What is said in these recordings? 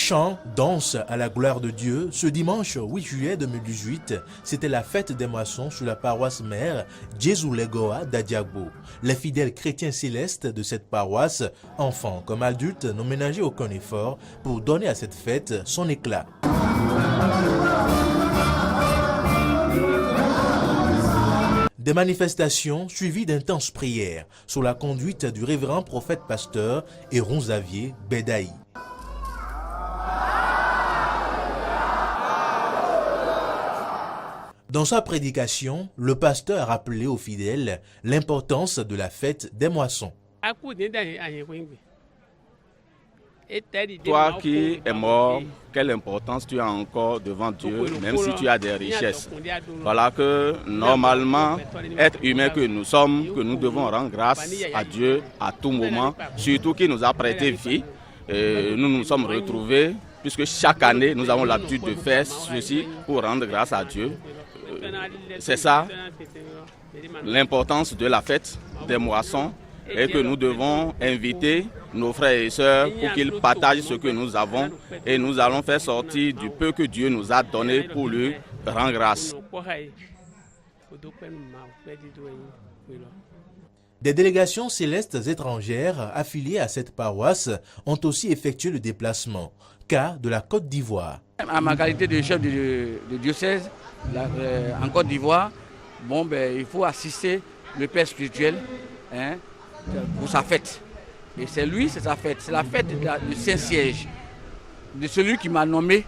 Chants, danse à la gloire de Dieu, ce dimanche 8 juillet 2018, c'était la fête des moissons sur la paroisse mère Jésus-Legoa d'Adiagbo. Les fidèles chrétiens célestes de cette paroisse, enfants comme adultes, n'ont ménagé aucun effort pour donner à cette fête son éclat. Des manifestations suivies d'intenses prières sous la conduite du révérend prophète pasteur Héron Xavier Bedaï. Dans sa prédication, le pasteur a rappelé aux fidèles l'importance de la fête des moissons. Toi qui es mort, quelle importance tu as encore devant Dieu, même si tu as des richesses. Voilà que normalement, être humain que nous sommes, que nous devons rendre grâce à Dieu à tout moment, surtout qui nous a prêté vie. Et nous nous sommes retrouvés, puisque chaque année, nous avons l'habitude de faire ceci pour rendre grâce à Dieu. C'est ça l'importance de la fête des moissons et que nous devons inviter nos frères et sœurs pour qu'ils partagent ce que nous avons et nous allons faire sortir du peu que Dieu nous a donné pour lui rendre grâce. Des délégations célestes étrangères affiliées à cette paroisse ont aussi effectué le déplacement, cas de la Côte d'Ivoire. À ma qualité de chef de diocèse en Côte d'Ivoire, il faut assister le père spirituel pour sa fête. Et c'est lui, c'est sa fête. C'est la fête du Saint-Siège. De celui qui m'a nommé,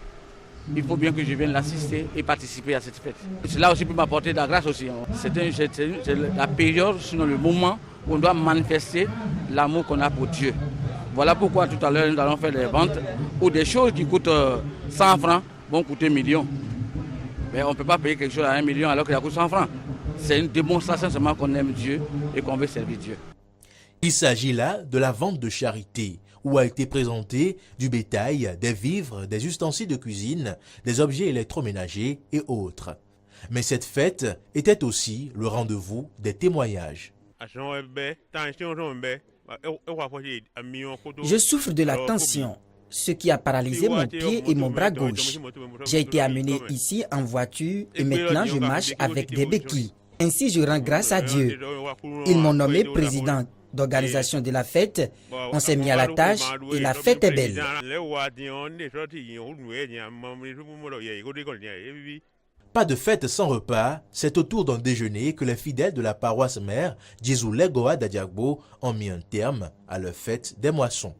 il faut bien que je vienne l'assister et participer à cette fête. Cela aussi peut m'apporter de la grâce aussi. C'est la période, sinon le moment où on doit manifester l'amour qu'on a pour Dieu. Voilà pourquoi tout à l'heure nous allons faire des ventes où des choses qui coûtent 100 francs vont coûter millions. Mais on ne peut pas payer quelque chose à 1 million alors qu'il coûte 100 francs. C'est une démonstration seulement qu'on aime Dieu et qu'on veut servir Dieu. Il s'agit là de la vente de charité, où a été présenté du bétail, des vivres, des ustensiles de cuisine, des objets électroménagers et autres. Mais cette fête était aussi le rendez-vous des témoignages. Je souffre de la tension, ce qui a paralysé mon pied et mon bras gauche. J'ai été amené ici en voiture et maintenant je marche avec des béquilles. Ainsi je rends grâce à Dieu. Ils m'ont nommé président d'organisation de la fête. On s'est mis à la tâche et la fête est belle. Pas de fête sans repas, c'est autour d'un déjeuner que les fidèles de la paroisse mère Jésus-Legoa d'Adiagbo ont mis un terme à leur fête des moissons.